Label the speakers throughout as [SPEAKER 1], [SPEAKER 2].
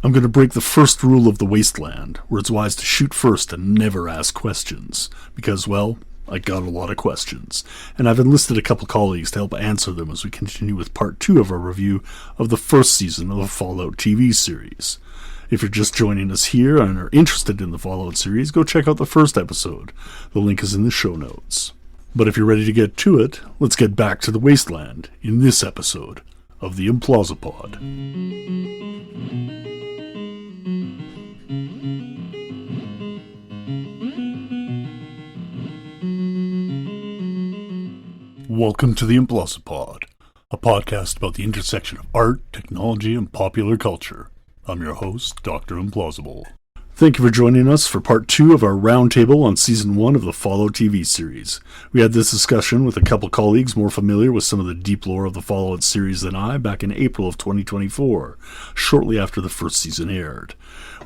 [SPEAKER 1] I'm going to break the first rule of the Wasteland, where it's wise to shoot first and never ask questions. Because, well, I got a lot of questions, and I've enlisted a couple colleagues to help answer them as we continue with part 2 of our review of the first season of the Fallout TV series. If you're just joining us here and are interested in the Fallout series, go check out the first episode. The link is in the show notes. But if you're ready to get to it, let's get back to the Wasteland in this episode of the Implausipod. Welcome to the Implausipod, a podcast about the intersection of art, technology, and popular culture. I'm your host, Dr. Implausible. Thank you for joining us for part 2 of our roundtable on season 1 of the Fallout TV series. We had this discussion with a couple colleagues more familiar with some of the deep lore of the Fallout series than I back in April of 2024, shortly after the first season aired.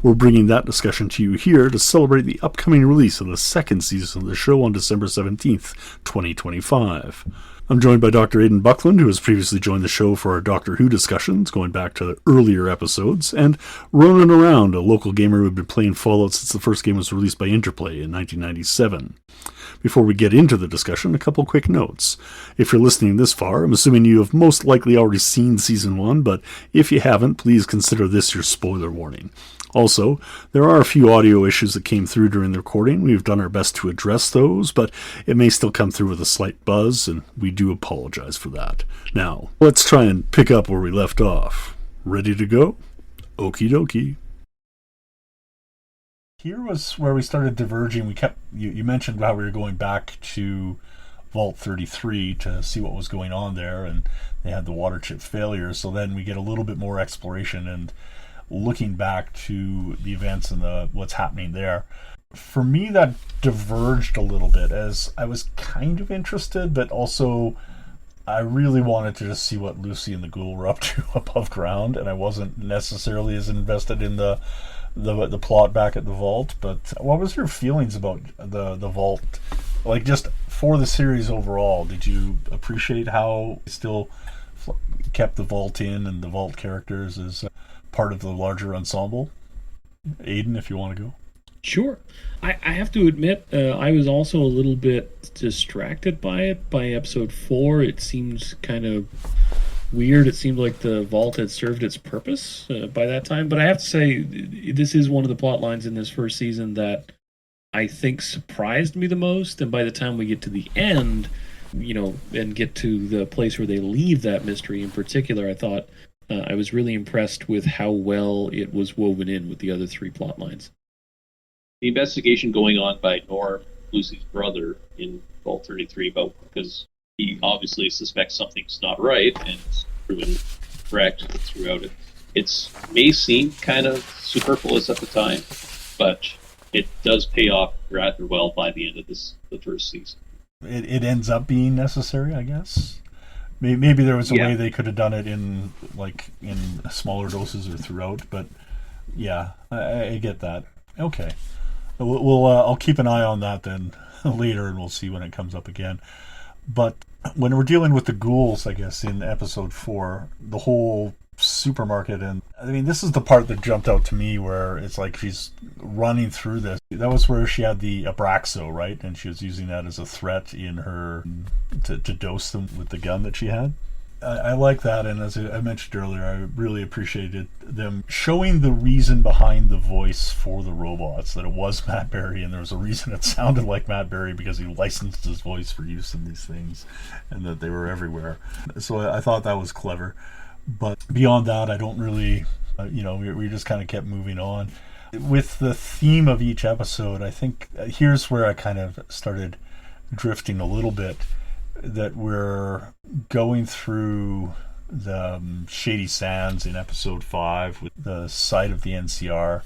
[SPEAKER 1] We're bringing that discussion to you here to celebrate the upcoming release of the second season of the show on December 17th, 2025. I'm joined by Dr. Aidan Buckland, who has previously joined the show for our Doctor Who discussions, going back to the earlier episodes, and Ronan Around, a local gamer who had been playing Fallout since the first game was released by Interplay in 1997. Before we get into the discussion, a couple quick notes. If you're listening this far, I'm assuming you have most likely already seen Season 1, but if you haven't, please consider this your spoiler warning. Also, there are a few audio issues that came through during the recording. We've done our best to address those, but it may still come through with a slight buzz, and we do apologize for that. Now, let's try and pick up where we left off. Ready to go? Okie dokie. Here was where we started diverging. You mentioned how we were going back to Vault 33 to see what was going on there, and they had the water chip failure, so then we get a little bit more exploration and looking back to the events and what's happening there. For me, that diverged a little bit, as I was kind of interested, but also I really wanted to just see what Lucy and the ghoul were up to above ground, and I wasn't necessarily as invested in the plot back at the vault. But what was your feelings about the vault? Like, just for the series overall, did you appreciate how it still kept the vault in and the vault characters as part of the larger ensemble? Aidan, if you want to go.
[SPEAKER 2] Sure. I have to admit, I was also a little bit distracted by it. By episode 4, it seemed kind of weird. It seemed like the vault had served its purpose by that time. But I have to say, this is one of the plot lines in this first season that I think surprised me the most. And by the time we get to the end, and get to the place where they leave that mystery in particular, I thought I was really impressed with how well it was woven in with the other 3 plot lines.
[SPEAKER 3] The investigation going on by Norm, Lucy's brother, in Vault 33, because he obviously suspects something's not right, and it's proven correct throughout it. It may seem kind of superfluous at the time, but it does pay off rather well by the end of the first season.
[SPEAKER 1] It ends up being necessary, I guess. Maybe there was a way they could have done it in smaller doses or throughout, but yeah, I get that. Okay, I'll keep an eye on that then later, and we'll see when it comes up again. But when we're dealing with the ghouls, I guess in episode 4, the whole supermarket, and I mean, this is the part that jumped out to me, where it's like she's running through this. That was where she had the Abraxo, right? And she was using that as a threat in her to dose them with the gun that she had. I like that, and as I mentioned earlier, I really appreciated them showing the reason behind the voice for the robots, that it was Matt Berry, and there was a reason it sounded like Matt Berry, because he licensed his voice for use in these things, and that they were everywhere. So I thought that was clever. But beyond that, I don't really, we just kind of kept moving on. With the theme of each episode, I think here's where I kind of started drifting a little bit, that we're going through the Shady Sands in episode 5 with the site of the NCR,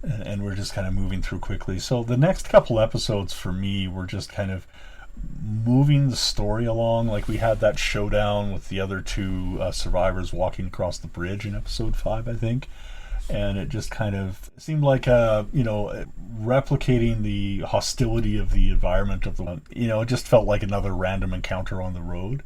[SPEAKER 1] and we're just kind of moving through quickly. So the next couple episodes for me were just kind of moving the story along. Like, we had that showdown with the other 2 survivors walking across the bridge in episode 5, I think, and it just kind of seemed like replicating the hostility of the environment of the, it just felt like another random encounter on the road.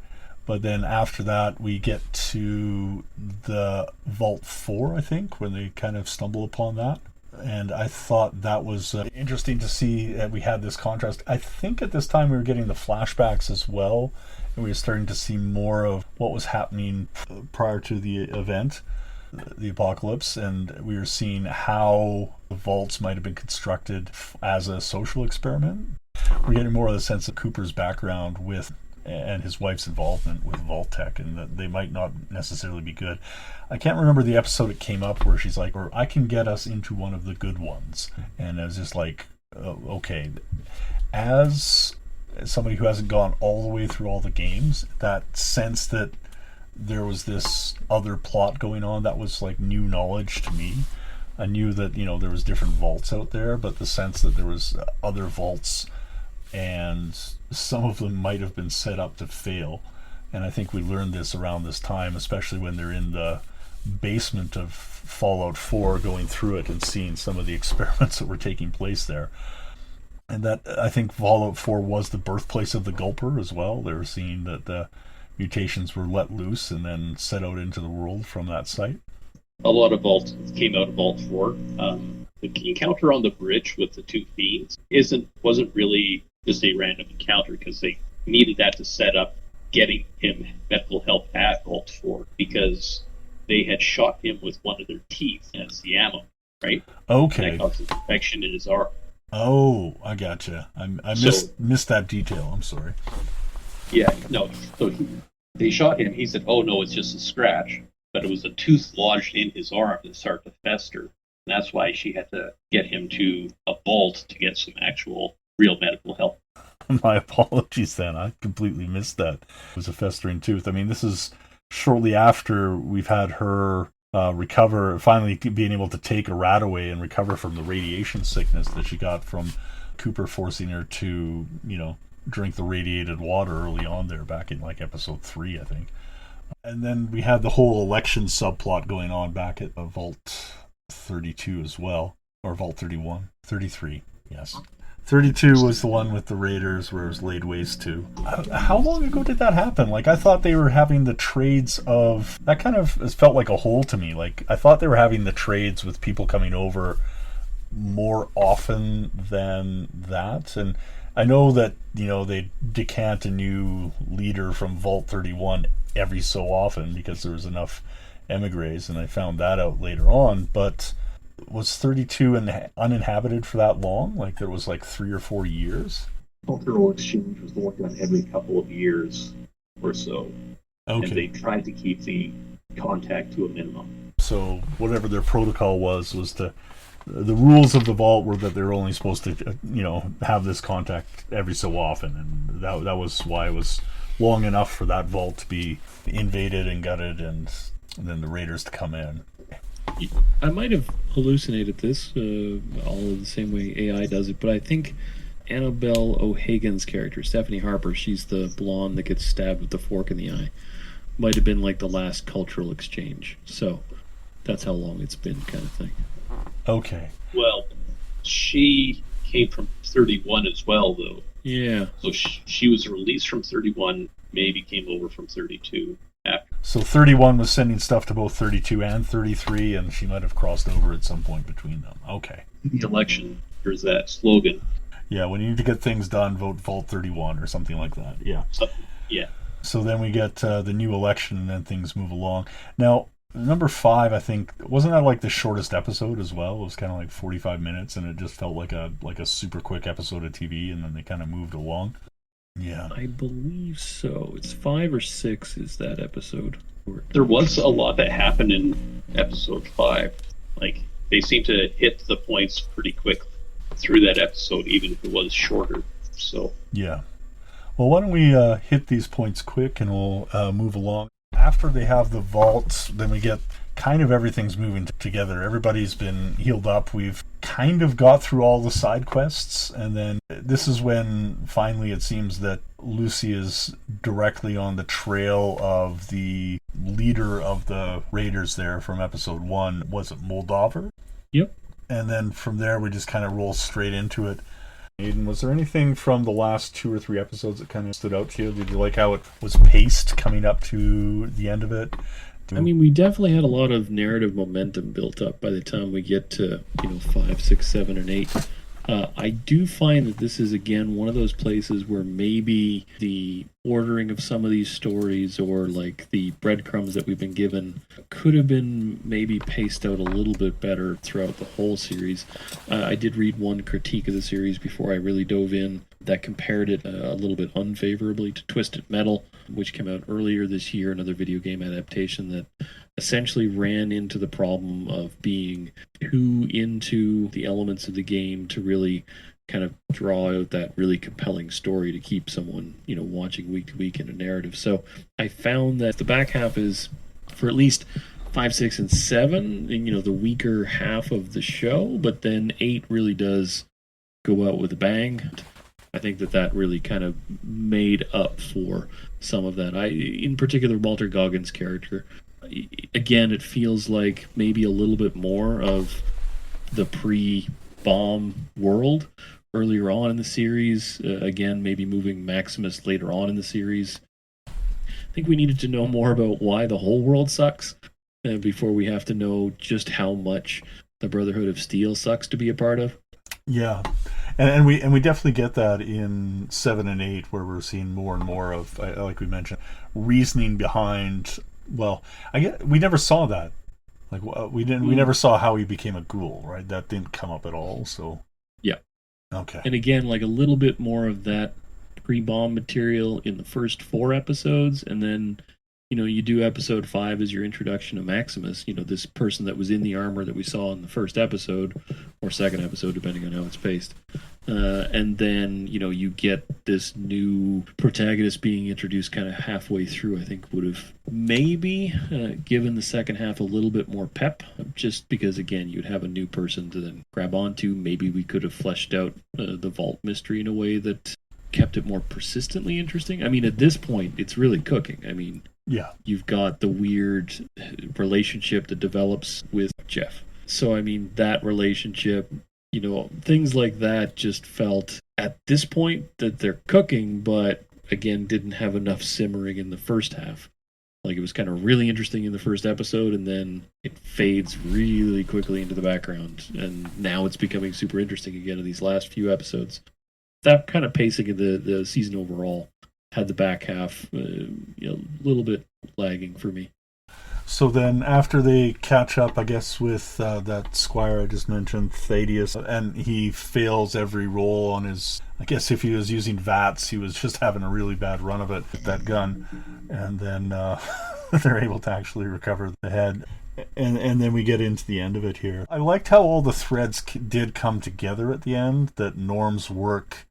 [SPEAKER 1] But then after that, we get to the Vault 4, I think, when they kind of stumble upon that. And I thought that was interesting to see that we had this contrast. I think at this time we were getting the flashbacks as well, and we were starting to see more of what was happening prior to the event, the apocalypse, and we were seeing how the vaults might have been constructed as a social experiment. We're getting more of the sense of Cooper's background with and his wife's involvement with Vault Tech, and that they might not necessarily be good. I can't remember the episode it came up where she's like, or I can get us into one of the good ones. And I was just like, okay. As somebody who hasn't gone all the way through all the games, that sense that there was this other plot going on, that was like new knowledge to me. I knew that, there was different vaults out there, but the sense that there was other vaults and some of them might have been set up to fail. And I think we learned this around this time, especially when they're in the basement of Fallout 4 going through it and seeing some of the experiments that were taking place there. And that, I think Fallout 4 was the birthplace of the Gulper as well. They were seeing that the mutations were let loose and then set out into the world from that site.
[SPEAKER 3] A lot of vaults came out of Vault 4. The encounter on the bridge with the two fiends wasn't really just a random encounter, because they needed that to set up getting him medical help at Vault 4, because they had shot him with one of their teeth as the ammo, right?
[SPEAKER 1] Okay.
[SPEAKER 3] And that caused an infection in his arm.
[SPEAKER 1] Oh, I gotcha. I missed that detail. I'm sorry.
[SPEAKER 3] Yeah, no. So they shot him. He said, "Oh no, it's just a scratch," but it was a tooth lodged in his arm that started to fester. And that's why she had to get him to a vault to get some actual real medical help.
[SPEAKER 1] My apologies then. I completely missed that. It was a festering tooth. I mean, this is shortly after we've had her recover, finally being able to take a rat away and recover from the radiation sickness that she got from Cooper forcing her to, drink the radiated water early on there, back in like episode 3, I think. And then we had the whole election subplot going on back at Vault 32 as well, or Vault 31, 33, yes. 32 was the one with the Raiders where it was laid waste to. How long ago did that happen? Like, I thought they were having the trades of... That kind of felt like a hole to me. Like, I thought they were having the trades with people coming over more often than that. And I know that, they decant a new leader from Vault 31 every so often because there was enough emigres, and I found that out later on. But... was 32 uninhabited for that long? Like, there was like 3 or 4 years?
[SPEAKER 3] Cultural exchange was going on every couple of years or so.
[SPEAKER 1] Okay.
[SPEAKER 3] And they tried to keep the contact to a minimum.
[SPEAKER 1] So whatever their protocol was to... The rules of the vault were that they were only supposed to, have this contact every so often. And that was why it was long enough for that vault to be invaded and gutted and then the Raiders to come in.
[SPEAKER 2] I might have hallucinated this, all the same way AI does it, but I think Annabelle O'Hagan's character, Stephanie Harper, she's the blonde that gets stabbed with the fork in the eye, might have been like the last cultural exchange. So that's how long it's been, kind of thing.
[SPEAKER 1] Okay.
[SPEAKER 3] Well, she came from 31 as well, though.
[SPEAKER 2] Yeah.
[SPEAKER 3] So she was released from 31, maybe came over from 32.
[SPEAKER 1] So 31 was sending stuff to both 32 and 33, and she might have crossed over at some point between them. Okay.
[SPEAKER 3] The election, there's that slogan.
[SPEAKER 1] Yeah, when you need to get things done, vote Vault 31 or something like that. Yeah.
[SPEAKER 3] Yeah.
[SPEAKER 1] So then we get the new election, and then things move along. Now, number 5, I think, wasn't that like the shortest episode as well? It was kind of like 45 minutes, and it just felt like a super quick episode of TV, and then they kind of moved along. Yeah.
[SPEAKER 2] I believe so. It's 5 or 6 is that episode.
[SPEAKER 3] There was a lot that happened in episode 5. Like, they seem to hit the points pretty quick through that episode, even if it was shorter. So
[SPEAKER 1] yeah. Well, why don't we hit these points quick, and we'll move along. After they have the vaults, then we get kind of everything's moving together. Everybody's been healed up. We've kind of got through all the side quests, and then this is when finally it seems that Lucy is directly on the trail of the leader of the Raiders there from episode 1. Was it Moldover?
[SPEAKER 2] Yep.
[SPEAKER 1] And then from there we just kind of roll straight into it. Aiden, was there anything from the last 2 or 3 episodes that kind of stood out to you? Did you like how it was paced coming up to the end of it?
[SPEAKER 2] I mean, we definitely had a lot of narrative momentum built up by the time we get to, 5, 6, 7, and 8. I do find that this is, again, one of those places where maybe the ordering of some of these stories or like the breadcrumbs that we've been given could have been maybe paced out a little bit better throughout the whole series. I did read one critique of the series before I really dove in that compared it a little bit unfavorably to Twisted Metal, which came out earlier this year, another video game adaptation that essentially ran into the problem of being too into the elements of the game to really kind of draw out that really compelling story to keep someone, watching week to week in a narrative. So I found that the back half is, for at least 5, 6, and 7, and, the weaker half of the show, but then 8 really does go out with a bang. I think that really kind of made up for some of that. In particular, Walter Goggins' character. Again, it feels like maybe a little bit more of the pre-bomb world earlier on in the series. Again, maybe moving Maximus later on in the series. I think we needed to know more about why the whole world sucks before we have to know just how much the Brotherhood of Steel sucks to be a part of.
[SPEAKER 1] Yeah. And we definitely get that in 7 and 8, where we're seeing more and more of, like we mentioned, reasoning behind. Well, we never saw that. Like we never saw how he became a ghoul, right? That didn't come up at all. So
[SPEAKER 2] yeah,
[SPEAKER 1] okay.
[SPEAKER 2] And again, like a little bit more of that pre-bomb material in the first 4 episodes, and then you do episode 5 as your introduction to Maximus, this person that was in the armor that we saw in the first episode, or second episode, depending on how it's paced. And then, you get this new protagonist being introduced kind of halfway through. I think would have maybe given the second half a little bit more pep, just because, again, you'd have a new person to then grab onto. Maybe we could have fleshed out the vault mystery in a way that kept it more persistently interesting. I mean, at this point, it's really cooking. I mean,
[SPEAKER 1] yeah,
[SPEAKER 2] you've got the weird relationship that develops with Jeff. So, I mean, that relationship, things like that just felt at this point that they're cooking, but again, didn't have enough simmering in the first half. Like, it was kind of really interesting in the first episode, and then it fades really quickly into the background. And now it's becoming super interesting again in these last few episodes. That kind of pacing of the season overall had the back half a little bit lagging for me.
[SPEAKER 1] So then after they catch up, I guess, with that squire I just mentioned, Thaddeus, and he fails every roll on his... I guess if he was using VATS, he was just having a really bad run of it with that gun. And then they're able to actually recover the head. And then we get into the end of it here. I liked how all the threads did come together at the end, that Norm's work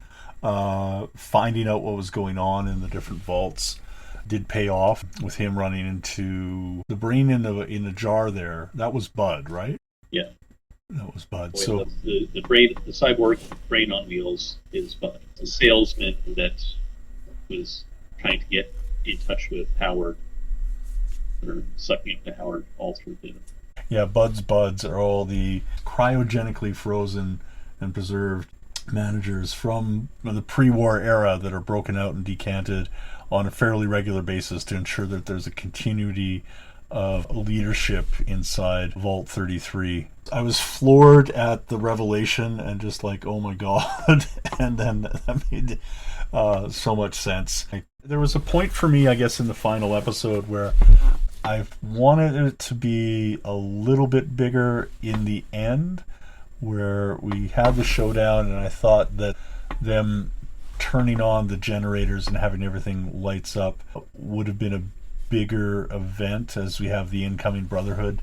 [SPEAKER 1] finding out what was going on in the different vaults did pay off, with him running into the brain in the jar there. That was Bud, right?
[SPEAKER 3] Yeah.
[SPEAKER 1] That was Bud.
[SPEAKER 3] Boy,
[SPEAKER 1] so
[SPEAKER 3] the brain, the cyborg brain on wheels is Bud. The salesman that was trying to get in touch with Howard, or sucking into Howard all through the...
[SPEAKER 1] Yeah, Bud's buds are all the cryogenically frozen and preserved managers from the pre-war era that are broken out and decanted on a fairly regular basis to ensure that there's a continuity of leadership inside Vault 33. I was floored at the revelation and just like, oh my god. And then that made so much sense. There was a point for me, I guess, in the final episode where I wanted it to be a little bit bigger in the end, where we had the showdown, and I thought that them turning on the generators and having everything lights up would have been a bigger event, as we have the incoming Brotherhood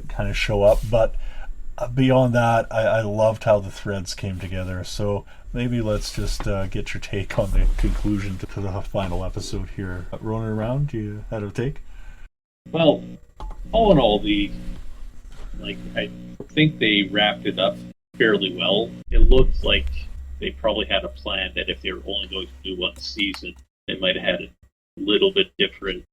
[SPEAKER 1] kind of show up. But beyond that, I loved how the threads came together. So maybe let's just get your take on the conclusion to the final episode here. Rolling around, you had a take?
[SPEAKER 3] Well, all in all, I think they wrapped it up fairly well. It looked like they probably had a plan that if they were only going to do one season, they might have had a little bit different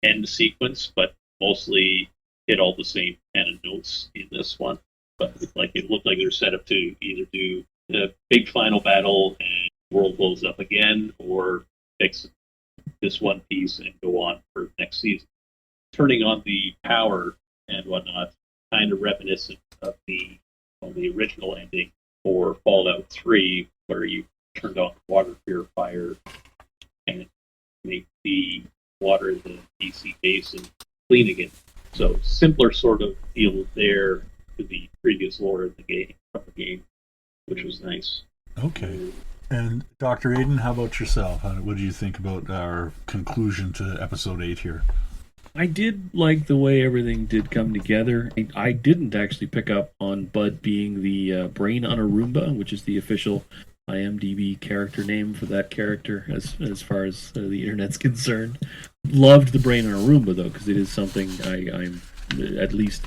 [SPEAKER 3] end sequence, but mostly hit all the same kind of notes in this one. But it looked like they were set up to either do a big final battle and the world blows up again, or fix this one piece and go on for next season. Turning on the power and whatnot, kind of reminiscent of the original ending for Fallout 3, where you turned on the water purifier and make the water in the DC basin clean again. So simpler sort of feel there to the previous lore of the game, which was nice.
[SPEAKER 1] Okay. And Dr. Aiden, how about yourself? What do you think about our conclusion to episode 8 here?
[SPEAKER 2] I did like the way everything did come together. I didn't actually pick up on Bud being the brain on a Roomba, which is the official IMDb character name for that character as far as the internet's concerned. Loved the brain on a Roomba, though, because it is something I'm at least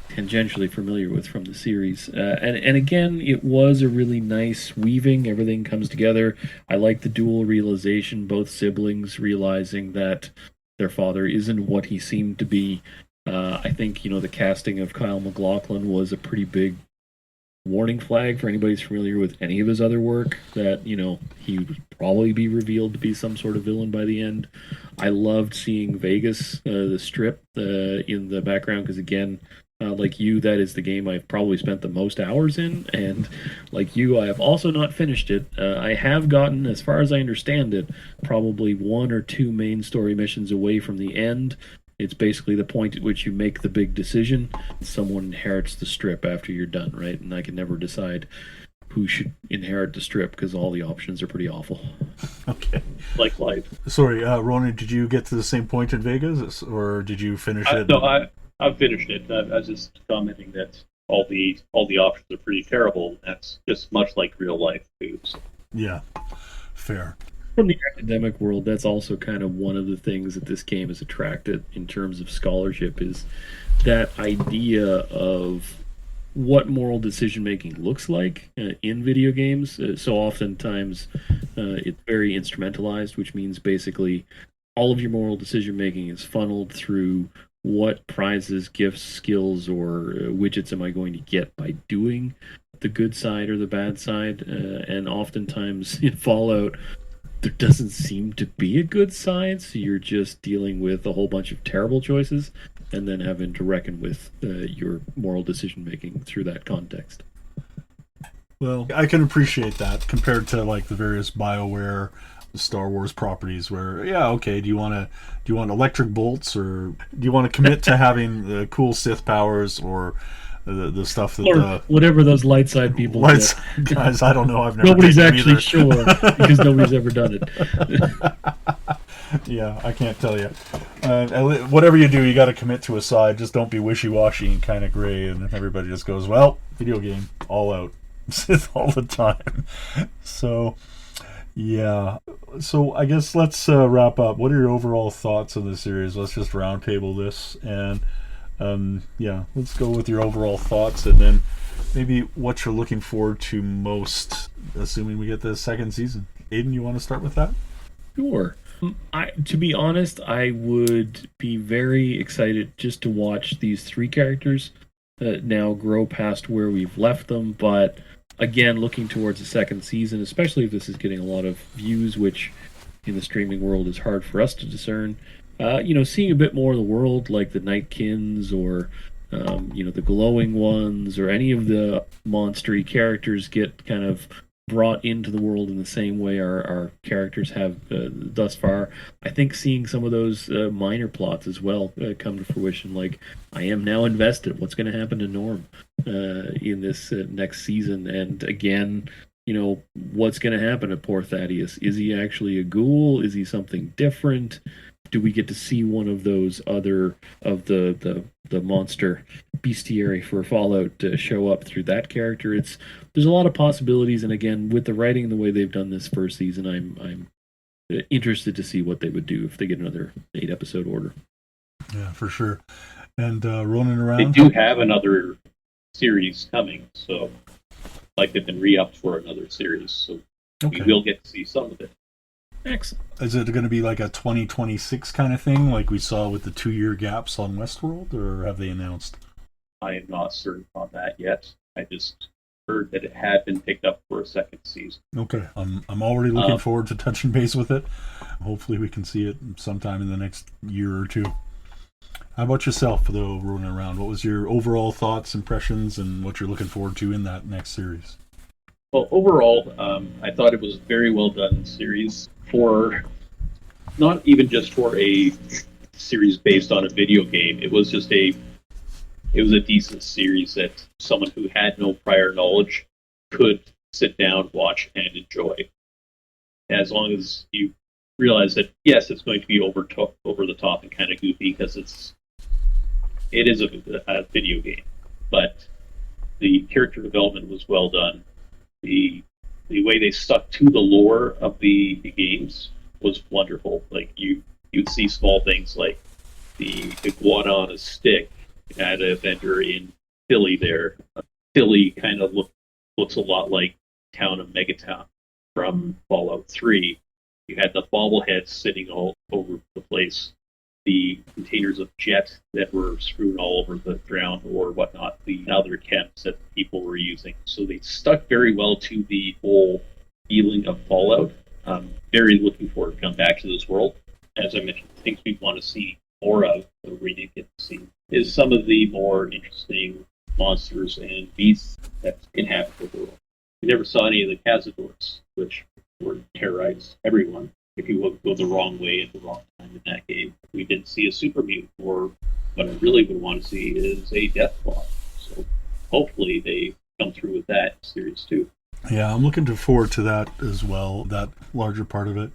[SPEAKER 2] tangentially familiar with from the series. And again, it was a really nice weaving. Everything comes together. I like the dual realization, both siblings realizing that their father isn't what he seemed to be. I think, the casting of Kyle MacLachlan was a pretty big warning flag for anybody who's familiar with any of his other work, that, he would probably be revealed to be some sort of villain by the end. I loved seeing Vegas, the strip, in the background, because again, like you, that is the game I've probably spent the most hours in, and like you, I have also not finished it. I have gotten, as far as I understand it, probably 1 or 2 main story missions away from the end. It's basically the point at which you make the big decision. Someone inherits the strip after you're done, right? And I can never decide who should inherit the strip, because all the options are pretty awful.
[SPEAKER 1] Okay.
[SPEAKER 3] Like life.
[SPEAKER 1] Sorry, Ronan, did you get to the same point in Vegas, or did you finish it?
[SPEAKER 3] No, I've finished it. I was just commenting that all the options are pretty terrible. That's just much like real life too. So.
[SPEAKER 1] Yeah, fair.
[SPEAKER 2] From the academic world, that's also kind of one of the things that this game has attracted in terms of scholarship, is that idea of what moral decision making looks like in video games. So oftentimes it's very instrumentalized, which means basically all of your moral decision making is funneled through what prizes, gifts, skills, or widgets am I going to get by doing the good side or the bad side. And oftentimes in Fallout, there doesn't seem to be a good side, so you're just dealing with a whole bunch of terrible choices and then having to reckon with your moral decision making through that context.
[SPEAKER 1] Well, I can appreciate that compared to like the various BioWare Star Wars properties where, do you want electric bolts, or do you want to commit to having the cool Sith powers, or the stuff that
[SPEAKER 2] or whatever those light side people
[SPEAKER 1] lights guys, I don't know, I've never
[SPEAKER 2] nobody's actually
[SPEAKER 1] either.
[SPEAKER 2] Sure, because nobody's ever done it.
[SPEAKER 1] Yeah, I can't tell you. Whatever you do, you got to commit to a side. Just don't be wishy-washy and kind of gray, and everybody just goes, well, video game, all out. All the time. So yeah, so I guess let's wrap up. What are your overall thoughts on the series? Let's just roundtable this, and let's go with your overall thoughts, and then maybe what you're looking forward to most, assuming we get the second season. Aiden, you want to start with that?
[SPEAKER 2] Sure. To be honest, I would be very excited just to watch these 3 characters now grow past where we've left them, but again, looking towards the second season, especially if this is getting a lot of views, which in the streaming world is hard for us to discern. Seeing a bit more of the world, like the Nightkins, or the glowing ones, or any of the monstery characters get kind of brought into the world in the same way our characters have thus far. I think seeing some of those minor plots as well come to fruition, like I am now invested. What's going to happen to Norm in this next season? And again, what's going to happen to poor Thaddeus? Is he actually a ghoul? Is he something different? Do we get to see one of those other of the monster bestiary for Fallout show up through that character? There's a lot of possibilities, and again, with the writing the way they've done this first season, I'm interested to see what they would do if they get another 8-episode order.
[SPEAKER 1] Yeah, for sure. And rolling around,
[SPEAKER 3] they do have another series coming, so like they've been re-upped for another series, so we will get to see some of it.
[SPEAKER 2] Excellent.
[SPEAKER 1] Is it going to be like a 2026 kind of thing, like we saw with the 2-year gaps on Westworld, or have they announced?
[SPEAKER 3] I am not certain on that yet. I just heard that it had been picked up for a second season.
[SPEAKER 1] Okay, I'm already looking forward to touching base with it. Hopefully we can see it sometime in the next year or two. How about yourself, though, rolling around? What was your overall thoughts, impressions, and what you're looking forward to in that next series?
[SPEAKER 3] Well, overall, I thought it was a very well done series for not even just for a series based on a video game. It was a decent series that someone who had no prior knowledge could sit down, watch, and enjoy. As long as you realize that yes, it's going to be over the top and kind of goofy because it is a video game, but the character development was well done. The way they stuck to the lore of the games was wonderful. Like you'd see small things like the iguana on a stick at a vendor in Philly there. Philly kind of looks a lot like town of Megatown from Fallout 3. You had the bobbleheads sitting all over the place, the containers of jet that were strewn all over the ground or whatnot, the other chems that people were using. So they stuck very well to the whole feeling of Fallout. I'm very looking forward to come back to this world. As I mentioned, things we want to see more of, that we didn't get to see, is some of the more interesting monsters and beasts that inhabit the world. We never saw any of the Cazadors, which were terrorized everyone if you would go the wrong way at the wrong time in that game. We didn't see a super mutant, or what I really would want to see is a Deathclaw. So hopefully they come through with that series too.
[SPEAKER 1] Yeah, I'm looking forward to that as well, that larger part of it.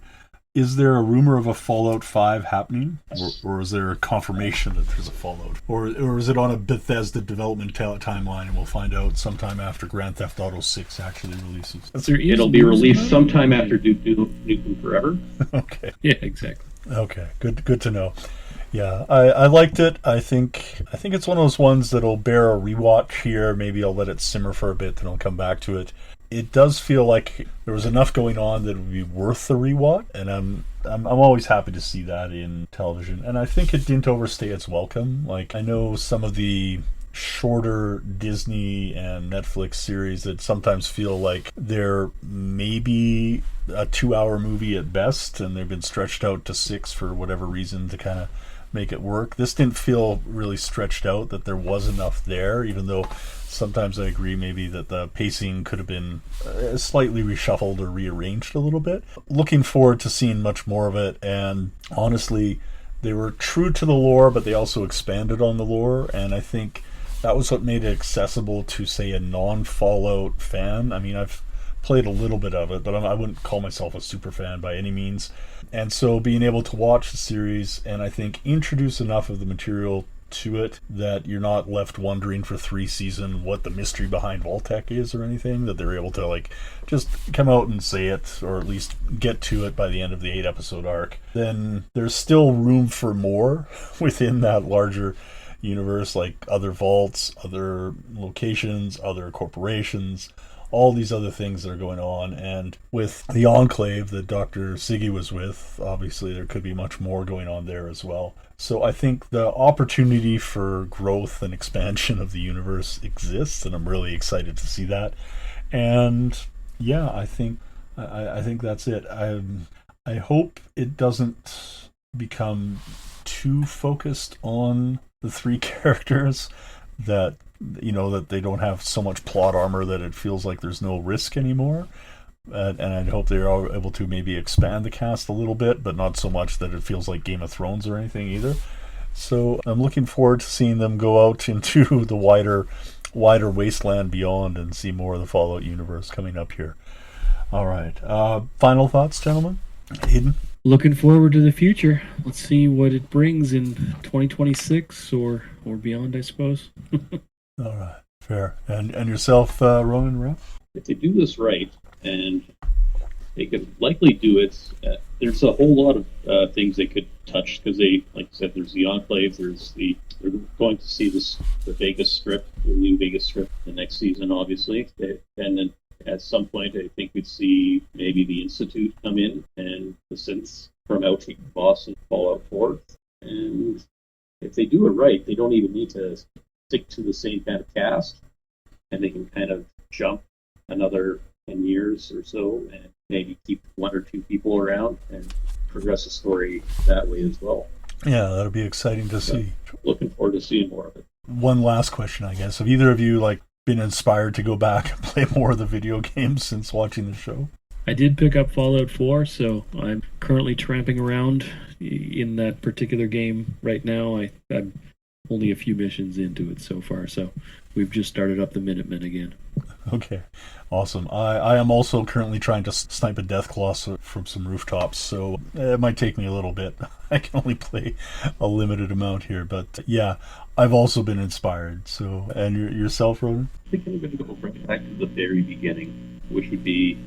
[SPEAKER 1] Is there a rumor of a Fallout 5 happening? Or is there a confirmation that there's a Fallout? Or is it on a Bethesda development timeline and we'll find out sometime after Grand Theft Auto 6 actually releases?
[SPEAKER 3] It'll be released sometime after Duke Nukem Forever.
[SPEAKER 1] Okay.
[SPEAKER 2] Yeah, exactly.
[SPEAKER 1] Okay, good to know. Yeah, I liked it. I think it's one of those ones that'll bear a rewatch here. Maybe I'll let it simmer for a bit, then I'll come back to it. It does feel like there was enough going on that it would be worth the rewatch, and I'm always happy to see that in television. And I think it didn't overstay its welcome. Like, I know some of the shorter Disney and Netflix series that sometimes feel like they're maybe a 2-hour movie at best, and they've been stretched out to 6 for whatever reason to kind of make it work. This didn't feel really stretched out, that there was enough there, even though sometimes I agree maybe that the pacing could have been slightly reshuffled or rearranged a little bit. Looking forward to seeing much more of it, and honestly, they were true to the lore, but they also expanded on the lore, and I think that was what made it accessible to, say, a non-Fallout fan. I mean, I've played a little bit of it, but I wouldn't call myself a super fan by any means. And so being able to watch the series and I think introduce enough of the material to it that you're not left wondering for 3 seasons what the mystery behind Vault-Tec is or anything, that they're able to like just come out and say it, or at least get to it by the end of the 8-episode arc, then there's still room for more within that larger universe, like other vaults, other locations, other corporations, all these other things that are going on. And with the Enclave that Dr. Siggy was with, obviously there could be much more going on there as well. So I think the opportunity for growth and expansion of the universe exists, and I'm really excited to see that. And yeah, I think that's it. I hope it doesn't become too focused on the 3 characters, that that they don't have so much plot armor that it feels like there's no risk anymore. And I hope they are able to maybe expand the cast a little bit, but not so much that it feels like Game of Thrones or anything either. So I'm looking forward to seeing them go out into the wider wasteland beyond and see more of the Fallout universe coming up here. All right. Final thoughts, gentlemen? Hayden?
[SPEAKER 2] Looking forward to the future. Let's see what it brings in 2026 or beyond, I suppose.
[SPEAKER 1] All right. Fair. And yourself, Ronan Ruff?
[SPEAKER 3] If they do this right, and they could likely do it, there's a whole lot of things they could touch, because they, like I said, there's the Enclave, we're going to see the Vegas Strip, the new Vegas Strip, the next season, obviously. And then at some point, I think we'd see maybe the Institute come in, and the synths from out Boston, Fallout 4. And if they do it right, they don't even need to stick to the same kind of cast, and they can kind of jump another 10 years or so and maybe keep one or two people around and progress the story that way as well.
[SPEAKER 1] Yeah, that'll be exciting to see.
[SPEAKER 3] Looking forward to seeing more of it.
[SPEAKER 1] One last question, I guess. Have either of you been inspired to go back and play more of the video games since watching the show?
[SPEAKER 2] I did pick up Fallout 4, so I'm currently tramping around in that particular game right now. I'm only a few missions into it so far, so we've just started up the Minutemen again.
[SPEAKER 1] Okay, awesome. I am also currently trying to snipe a Deathclaw from some rooftops, so it might take me a little bit. I can only play a limited amount here, but yeah, I've also been inspired. So, and yourself, Ronan?
[SPEAKER 3] I think I'm going to go back to the very beginning, which would be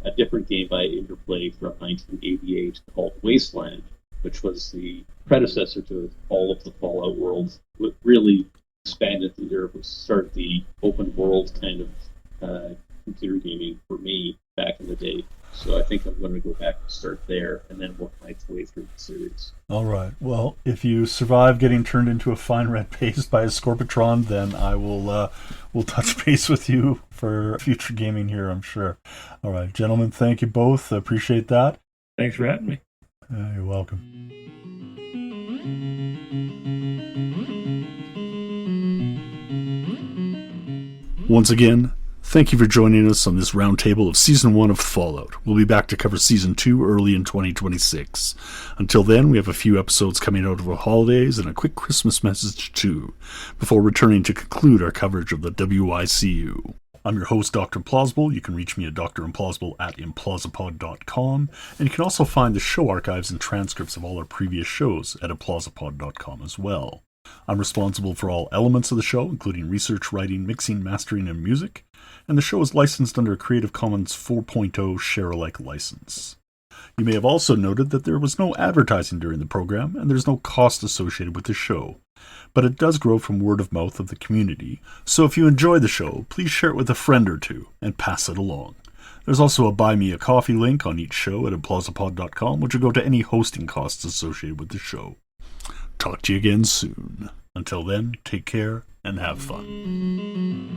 [SPEAKER 3] a different game by Interplay from 1988 called Wasteland, which was the predecessor to all of the Fallout worlds. What really expanded the Europe was sort of the open world kind of computer gaming for me back in the day. So I think I'm going to go back and start there and then work my way through the series.
[SPEAKER 1] All right. Well, if you survive getting turned into a fine red paste by a Scorpitron, then I will touch base with you for future gaming here, I'm sure. All right, gentlemen, thank you both. I appreciate that.
[SPEAKER 2] Thanks for having me.
[SPEAKER 1] You're welcome. Once again, thank you for joining us on this roundtable of Season 1 of Fallout. We'll be back to cover Season 2 early in 2026. Until then, we have a few episodes coming out over the holidays and a quick Christmas message too, before returning to conclude our coverage of the WICU. I'm your host, Dr. Implausible. You can reach me at drimplausible@implausipod.com, and you can also find the show archives and transcripts of all our previous shows at implausipod.com as well. I'm responsible for all elements of the show, including research, writing, mixing, mastering, and music, and the show is licensed under a Creative Commons 4.0 share-alike license. You may have also noted that there was no advertising during the program, and there's no cost associated with the show, but it does grow from word of mouth of the community, so if you enjoy the show, please share it with a friend or two, and pass it along. There's also a Buy Me a Coffee link on each show at implausipod.com, which will go to any hosting costs associated with the show. Talk to you again soon. Until then, take care and have fun.